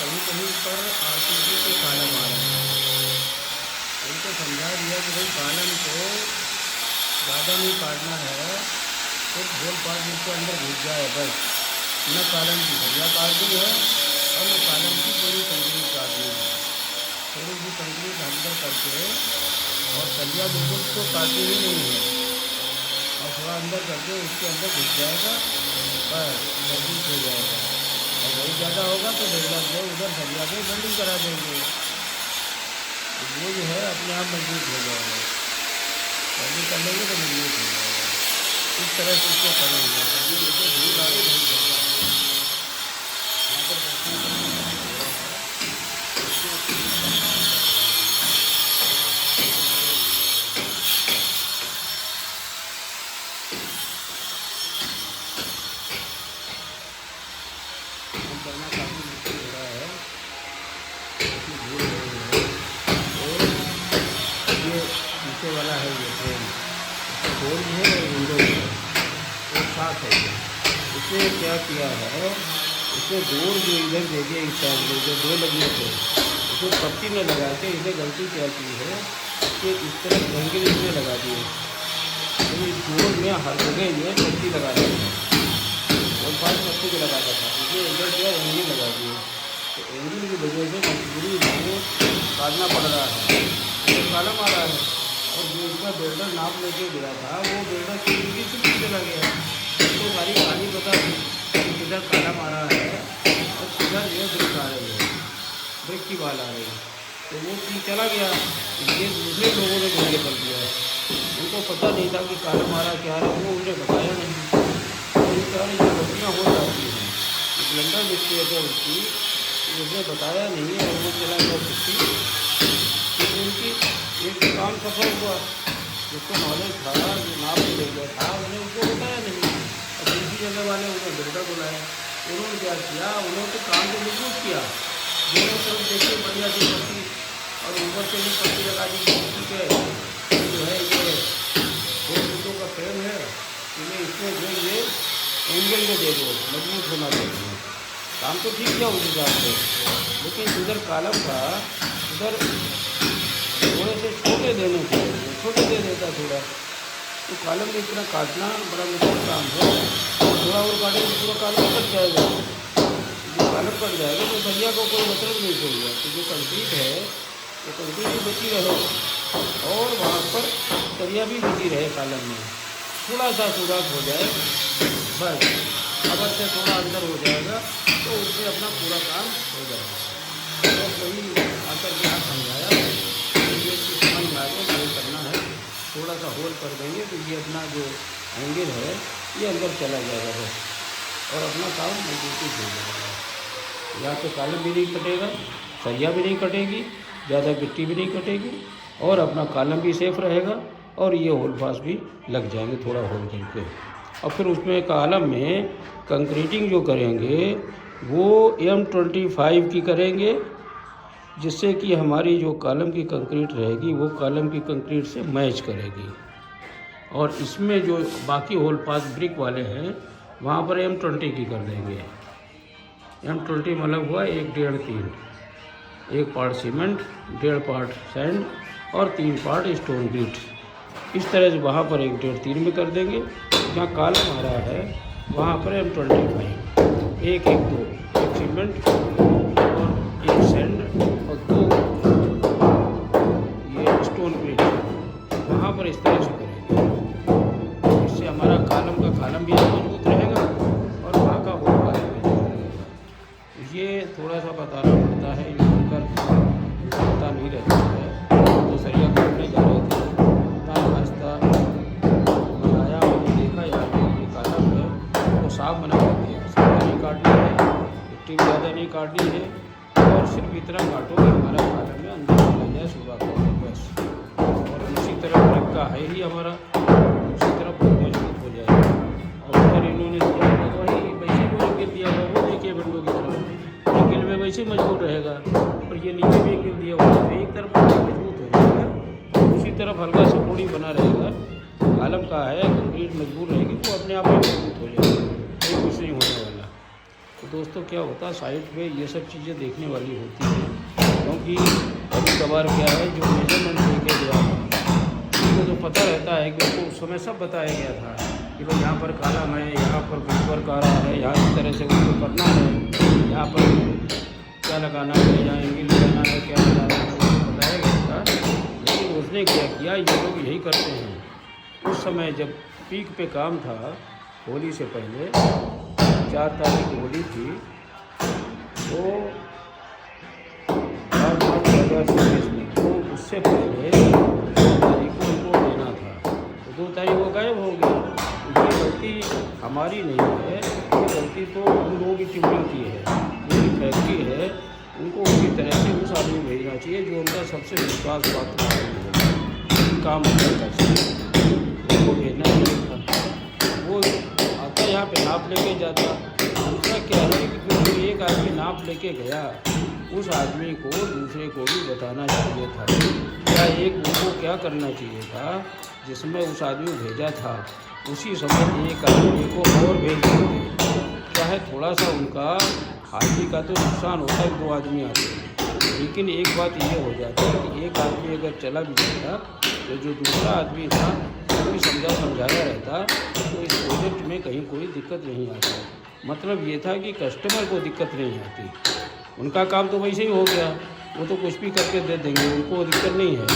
कहीं कहीं पर आरसीसी के कॉलम आ रहे हैं। उनको समझा दिया कि भाई कॉलम को ज़्यादा नहीं काटना है, सिर्फ होल पार्ट इसके अंदर घुस जाए बस। न कॉलम की सरिया काटनी है और न कॉलम की पूरी कंक्रीट काटनी है। थोड़ी सी कंक्रीट अंदर करके और सरिया बिल्कुल तो काटनी ही नहीं है, और थोड़ा अंदर करके उसके अंदर घुस जाएगा, बस मजबूत हो जाएगा। और वही ज़्यादा होगा तो बिल्डर से उधर सरिया पे वेल्डिंग करा देंगे, तो वो जो है अपने आप मजबूत हो जाएगा। वेल्डिंग कर लेंगे तो मजबूत हो जाएगा। इस तरह से इसको करेंगे। अभी देखो धूल आ रही बहुत ज़्यादा यहाँ पर बैठने का मन नहीं हो रहा है। काम करना काफ़ी मुश्किल हो रहा है, काफ़ी धूल हो रही है। और ये पीछे वाला है ये ट्रेन, इसका डोर भी है और विंडो भी है, वो साफ है। इसने क्या किया है, इसने डोर जो इधर देखिए इस साइड में जो दो लगे थे उसको पट्टी में लगा के इसने गलती क्या की है कि इस तरफ एंगल इसमें लगा दिए। तो इस डोर में हर जगह ये पट्टी लगा दी है और 5 पट्टी को लगाता था, इसलिए इधर जो एंगल लगा दिए। तो एंगल की वजह से मजबूरी में काटना पड़ रहा है, तो कॉलम आ रहा है। और जो इसका बिल्डर नाप लेके गया था वो बिल्डर की छुट्टी चला गया, तो सारी कहानी बता दी कि किधर कॉलम आ रहा है और किधर ये ब्रिक आ रही है, ब्रिक की बाल आ रही है। तो वो चीज़ चला गया, ये दूसरे लोगों ने मुझे कर दिया है। उनको पता नहीं था कि कॉलम आ रहा क्या है, वो उन्हें बताया नहीं। तो इस तरह ये गलतियाँ हो जाती हैं। ब्लेंडर मिस्टेक है उसकी, उसने बताया नहीं है और वो चला गया छुट्टी। तो उनकी एक काम सफल हुआ, जिसको नॉलेज था जो नाप ले गया था उन्हें उसको बताया नहीं। और दूसरी जगह वाले उन्हें बिल्डर बुलाया, उन्होंने क्या किया, उन्होंने तो काम को मजबूत किया। दोनों तरफ देखिए बढ़िया सी पट्टी और ऊपर से भी पट्टी लगा दी ठीक है। जो है ये 2 फुटों का फ्रेम है, इन्हें इसमें जो ये एंगल को दे दो, मजबूत होना चाहिए। काम तो ठीक किया उस हिसाब से, लेकिन उधर कॉलम का उधर थोड़े से छोटे देने चाहिए, छोटे दे देता थोड़ा, तो कॉलम को इतना काटना बड़ा मुश्किल काम है। थोड़ा और काटेंगे तो पूरा कॉलम कट जाएगा। जो कॉलम कट जाएगा तो सरिया को कोई मतलब नहीं छोड़ेगा। तो जो कंक्रीट है वो कंक्रीट भी बची रहे और वहाँ पर सरिया भी बची रहे कॉलम में। थोड़ा सा सुराख हो जाए बस, अगर से थोड़ा अंदर हो जाएगा तो उससे अपना पूरा काम हो जाएगा। तो वही आकर के आप समझाया, ये समझ में आ गया होल करना है, थोड़ा सा होल कर देंगे तो ये अपना जो एंगल है ये अंदर चला जाएगा बस, और अपना काम मजबूती हो जाएगा। यहाँ पे कॉलम भी नहीं कटेगा, सरिया भी नहीं कटेगी, ज़्यादा गिट्टी भी नहीं कटेगी, और अपना कॉलम भी सेफ रहेगा, और ये होल पास भी लग जाएंगे थोड़ा होल करके। और फिर उसमें कॉलम में कंक्रीटिंग जो करेंगे वो M25 की करेंगे, जिससे कि हमारी जो कॉलम की कंक्रीट रहेगी वो कॉलम की कंक्रीट से मैच करेगी। और इसमें जो बाकी होल पास ब्रिक वाले हैं वहाँ पर M20 की कर देंगे। M20 मतलब हुआ 1 1.5 3, 1 पार्ट सीमेंट, 1.5 पार्ट सैंड और 3 पार्ट स्टोन बीट। इस तरह से वहाँ पर 1 1.5 3 में कर देंगे। जहाँ कॉलम आ रहा है वहाँ पर M25, 1 1 2, 1 सीमेंट और 1 सैंड और 2 ये स्टोन बीट, वहाँ पर इस तरह से करेंगे। इससे हमारा कॉलम भी मजबूत रहेगा और वहाँ का होल पास भी मजबूत रहेगा। ये थोड़ा सा बताना पड़ता है, यूँ कर पता नहीं रहता है। तो सरिया काटने जा रहे थे, रास्ता बनाया और देखा यार ये कॉलम है वो साफ बना कर दिया, सरिया नहीं काटनी है, मिट्टी भी ज़्यादा नहीं काटनी है, और सिर्फ इतना काटो कि हमारा कॉलम में अंदर चला जाए सुबह को बस। और उसी तरह ब्रिक का है ही हमारा, उसी तरफ बहुत मजबूत हो जाएगा। और उधर इन्होंने दिया तो वही वैसे भी गिर दिया हुआ, वो देखिए विंडो की तरफ एंगल में वैसे मजबूत रहेगा, और ये नीचे भी गिर दिया हुआ है, एक तरफ मजबूत हो जाएगा, दूसरी तरफ हल्का सा पूरी बना रहेगा। कॉलम का है कंक्रीट मजबूत रहेगी, वो अपने आप ही मजबूत हो जाएगा, कोई कुछ नहीं होने वाला। तो दोस्तों क्या होता है, साइट पे ये सब चीज़ें देखने वाली होती हैं, क्योंकि कभी कभार क्या है जो मेजरमेंट लेके गया था उसको तो पता रहता है कि उसको उस समय सब बताया गया था कि भाई यहाँ पर कॉलम है, यहाँ पर बुकर कारा है, यहाँ इस तरह से उसको करना है, यहाँ पर क्या लगाना है, यहाँ एंगल लगाना है, क्या लगाना है, उसको बताया गया था। लेकिन उसने क्या किया, ये लोग यही करते हैं। उस समय जब पीक पे काम था, होली से पहले 4 तारीख होली थी, तो 4 मार्च 2024 में, तो उससे पहले 2 तारीख को उनको देना था, तो 2 तारीख वो गायब हो गया। ये गलती हमारी नहीं है, ये गलती तो उन लोगों की टिप्पणी की है, उनकी फैक्ट्री है, उनको उसी तरह से उस आदमी को भेजना चाहिए जो उनका सबसे विश्वास पात्र आदमी होगा, काम करता चाहिए, उनको भेजना चाहिए था। वो आता यहाँ पे नाप लेके जाता। दूसरा क्या है कि जो एक आदमी नाप लेके गया, उस आदमी को दूसरे को भी बताना चाहिए था, या एक उनको क्या करना चाहिए था, जिसमें उस आदमी को भेजा था उसी समय एक आदमी को और भेज देते, चाहे थोड़ा सा उनका हाथी का तो नुकसान होता है, 2 आदमी आते हैं। लेकिन एक बात ये हो जाती है कि एक आदमी अगर चला भी जाता तो जो दूसरा आदमी था वो भी समझाया रहता, तो इस प्रोजेक्ट में कहीं कोई दिक्कत नहीं आती। मतलब ये था कि कस्टमर को दिक्कत नहीं आती, उनका काम तो वैसे ही हो गया, वो तो कुछ भी करके दे देंगे, उनको दिक्कत नहीं है।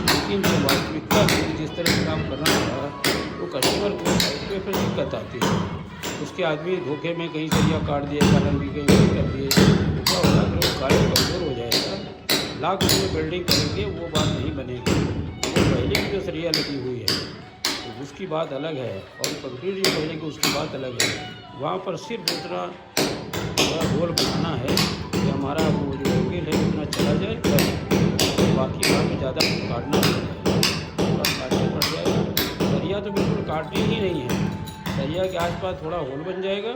लेकिन जो वास्तविकता में जिस तरह से काम करना था, तो कस्टमर को साइड पे फिर दिक्कत आती है। उसके आदमी धोखे में कहीं सरिया काट दिए, कॉलम भी कहीं कर दिए, तो क्या होगा, फिर वो कार्य कमज़ोर हो जाएगा। लाख रुपये बिल्डिंग करेंगे वो बात नहीं बनेगी। तो पहले की जो सरिया लगी हुई है तो उसकी बात अलग है, और कंक्रीट जो पहले की उसकी बात अलग है। वहाँ पर सिर्फ दूसरा गोल बनाना है कि हमारा वो जो एंगल है उतना चला जाए, तो बाकी वहाँ पर ज़्यादा काटना नहीं है, थोड़ा काटना पड़ जाएगा। सरिया तो बिल्कुल काटनी ही नहीं है, सरिया के आसपास थोड़ा होल बन जाएगा,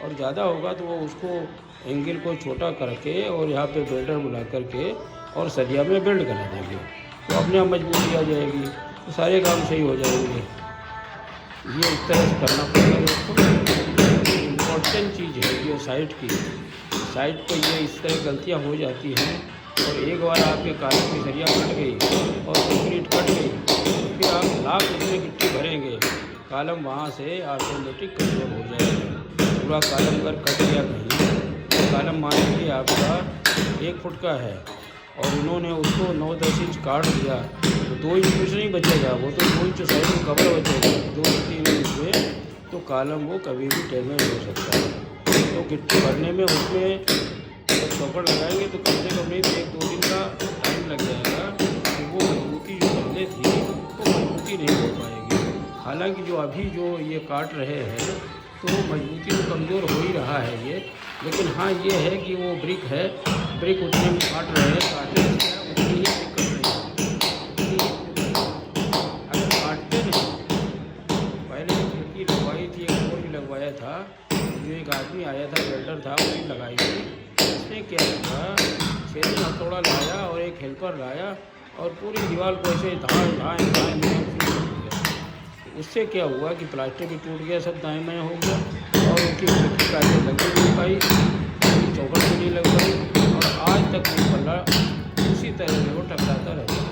और ज़्यादा होगा तो वो उसको एंगल को छोटा करके और यहाँ पे बिल्डर बुला करके और सरिया में बिल्ड करा देंगे, तो अपने आप मजबूती आ जाएगी, तो सारे काम सही हो जाएंगे। ये इस तरह से करना पड़ेगा दोस्तों। इम्पॉर्टेंट चीज़ है ये साइट की, साइट पर ये इस तरह गलतियाँ हो जाती हैं, और एक बार आपके कालम की सरिया कट गई और कंक्रीट कट गई, तो फिर आप लाख रुपये गिट्टी भरेंगे, कालम वहाँ से ऑटोमेटिक कमज़ोर हो जाएगा। पूरा कालम अगर कट गया कहीं, तो कालम मान लीजिए आपका 1 फुट का है और उन्होंने उसको 9-10 इंच काट दिया, तो 2 इंच कुछ नहीं बचेगा, वो तो 2 इंच साइड में कवर बचेगा, 2-3 इंच में तो कालम वो कभी भी डैमेज हो सकता है। तो गिट्टी भरने में उसमें जब चौकड़ लगाएंगे तो कम से कम नहीं तो 1-2 दिन का टाइम लग जाएगा, तो वो मजबूती जो पहले थी वो मजबूती नहीं हो पाएगी। हालांकि जो अभी जो ये काट रहे हैं तो मजबूती तो कमज़ोर हो ही रहा है ये, लेकिन हाँ ये है कि वो ब्रिक है, ब्रिक उतने में काट रहे हैं, काटे उतनी ही ब्रिक कर रहे हैं। अगर काटते नहीं, पहले खिड़की लगवाई थी, एक और भी लगवाया था, जो एक आदमी आया था बिल्डर था, वो भी लगाई थी। उसने क्या किया, 6 दिन हथौड़ा लाया और एक हेल्पर लाया और पूरी दीवार को ऐसे धाएँ उससे क्या हुआ कि प्लास्टर भी टूट गया, सब दाएँ बाएँ हो गया, और उनकी खिड़की काटें लग नहीं पाई, चौखट भी नहीं लग पाई, और आज तक वो पल्ला उसी तरह से वो टकराता रहता है।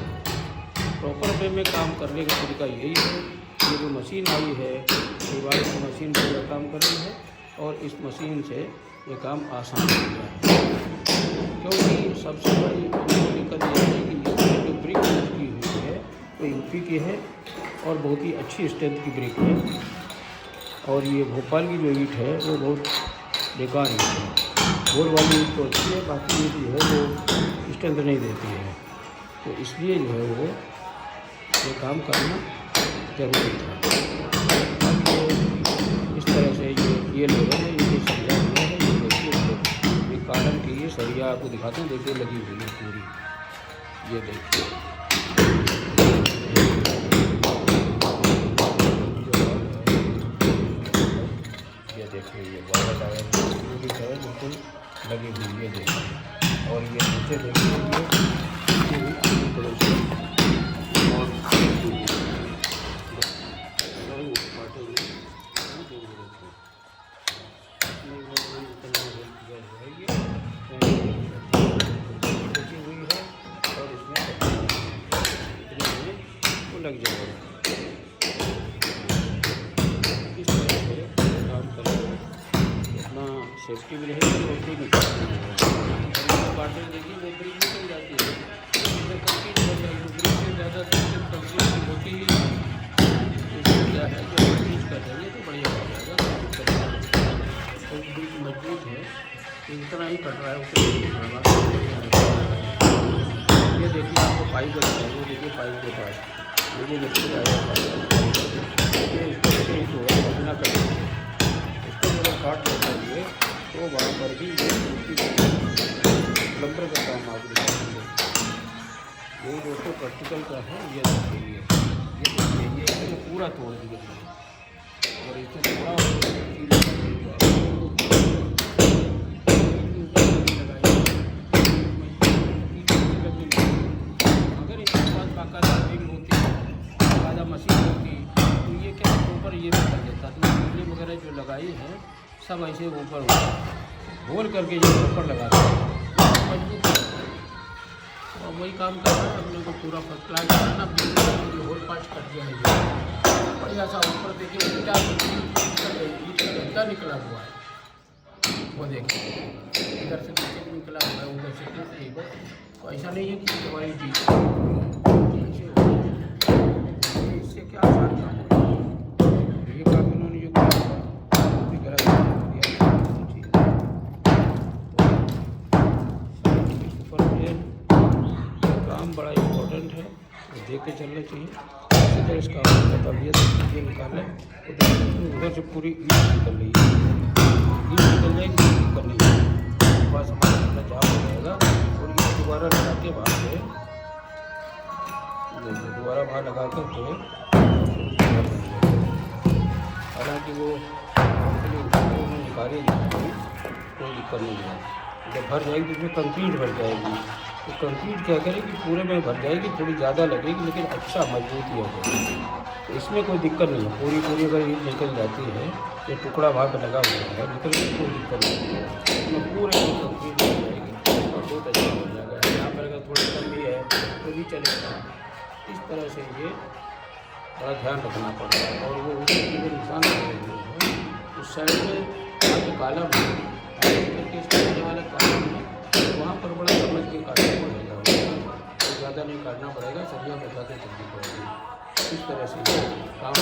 प्रॉपर वे में काम करने का तरीका यही है। ये जो मशीन आई है, दीवार की मशीन पूरा काम कर रही है, और इस मशीन से ये काम आसान हो गया है। क्योंकि सबसे बड़ी दिक्कत यह है कि जो ब्रिक यूज़ की हुई है वो यूपी की है और बहुत ही अच्छी स्ट्रेंथ की ब्रिक है, और ये भोपाल की जो ईंट है वो बहुत बेकार ईंट है। गोल वाली ईंट तो अच्छी है, बाकी ईंट जो है वो स्ट्रेंथ नहीं देती है, तो इसलिए जो है वो ये काम करना ज़रूरी था। इस तरह से ये लेवल है, ये सरिया हुआ है, ये देखिए ये कॉलम की ये सरिया आपको दिखाता हूँ, देखिए लगी हुई है पूरी, ये देखिए ये वाला टायर पूरी तरह बिल्कुल लगी हुई है देखिए, और ये नीचे देखिए ये पूरी तरह से और लग जाएगा। इस तरह से काम करें, अपना सेफ्टी भी रहेगी और कोई नुकसान नहीं होगा। बाल्टी देखिए वो ब्रिक निकल जाती है, कंक्रीट हो जाएगी, ब्रिक से ज़्यादा कंक्रीट की होती ही इसमें क्या है कि यूज कर देंगे तो बढ़िया हो जाएगा। तो ब्रिक मजबूत है, इतना ही कट रहा है उतना ये देखिए आपको पाइप लग जाएगा, वो देखिए पाइप के पास ये लगते जाएगा, ये इसको बिना कटे इसको जब काट लेता है तो वहाँ पर भी प्लम्बर का काम आप दिखाएंगे। ये दोस्तों प्रैक्टिकल का है, ये देखिए ये पूरा तोड़ दिया और इसे थोड़ा अगर इसके पास बाकायदा रिंग होती, बाकायदा मशीन होती तो ये क्या ऊपर ये भी कर देता। तो बिजली वगैरह जो लगाई है सब ऐसे ऊपर होल करके जो ऊपर लगाते हैं मजबूत है। और वही काम कर रहा है अपने को पूरा फर्स्ट क्लास कराना, बिजली होल पास कर दिया है बढ़िया सा। ऊपर देखिए ईटा गड्ढा निकला हुआ है, वो देखिए इधर से नीचे निकला हुआ है, उधर से नहीं, बस तो ऐसा नहीं है कि हमारी चीज़ इससे क्या आसान काम होगा। ये काम इन्होंने जो काम बड़ा इम्पोर्टेंट है, तो देख के चलना चाहिए। इसी तरह इस काम को तबियत ये निकालें, उधर से पूरी ईट निकल रही है, ईट निकल जाएगी, दिक्कत नहीं है, बस हमारा अपना जाम हो जाएगा। और ये दोबारा लगा के बाहर से दोबारा बाहर लगा करके हालांकि वो निकालेगी कोई दिक्कत नहीं है। जब भर जाएगी तो उसमें कंक्रीट भर जाएगी, तो कंक्रीट क्या करेगी पूरे में भर जाएगी, थोड़ी ज़्यादा लगेगी लेकिन अच्छा मजबूत ही होगा। तो इसमें कोई दिक्कत नहीं है, पूरी अगर ईट निकल जाती है, ये टुकड़ा वहाँ पर लगा हुआ है निकल के कोई दिक्कत नहीं है, इसमें पूरे में कंक्रीट हो जाएगी और बहुत अच्छा हो जाएगा। यहाँ पर अगर थोड़ी कमी है तो भी चलेगा। इस तरह से ये बड़ा ध्यान रखना पड़ता है। और वो उसके निशान लगे हुए हैं उस साइड में कालम करके वाला कालम है, वहाँ पर बड़ा समझ के काटना पड़ेगा, तो ज़्यादा नहीं काटना पड़ेगा, सरिया बचा के चलनी पड़ेगी। इस तरह से काम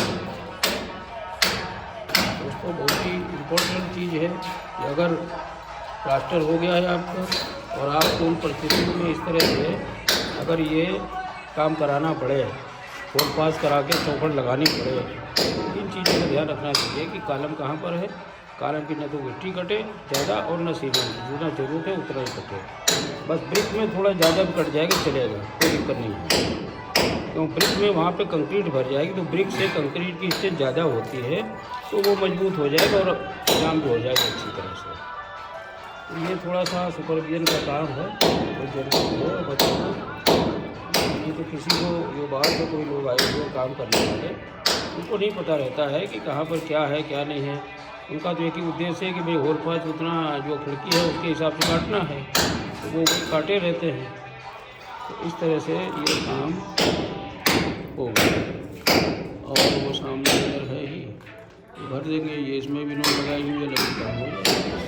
दोस्तों बहुत ही इम्पोर्टेंट चीज़ है कि अगर प्लास्टर हो गया है आपका और आपको उन परिस्थितियों में इस तरह से अगर ये काम कराना पड़े, होल पास करा के चौखट लगानी पड़े, इन चीज़ों का ध्यान रखना चाहिए कि कॉलम कहाँ पर है। कॉलम की न तो गिट्टी कटे ज़्यादा और न सीमेंट, जितना जरूरत है उतना ही कटे। बस ब्रिक में थोड़ा ज़्यादा भी कट जाएगा चलेगा, कोई दिक्कत नहीं है, क्यों ब्रिक में वहाँ पे कंक्रीट भर जाएगी तो ब्रिक से कंक्रीट की स्टेज ज़्यादा होती है तो वो मजबूत हो जाएगा और जाम भी हो जाएगा अच्छी तरह से। तो ये थोड़ा सा सुपरविजन का काम है, तो जरूरी है बताना। ये तो किसी को जो बाहर से कोई लोग आए हुए काम करने वाले, उनको नहीं पता रहता है कि कहाँ पर क्या है क्या नहीं है। उनका तो एक ही उद्देश्य है कि भाई होल पास उतना जो खिड़की है उसके हिसाब से काटना है, तो वो काटे रहते हैं। तो इस तरह से ये काम होगा। और वो सामने इधर है ही भर देंगे, ये इसमें भी नोट लगाई हुई है, लगी काम हो जाएगा।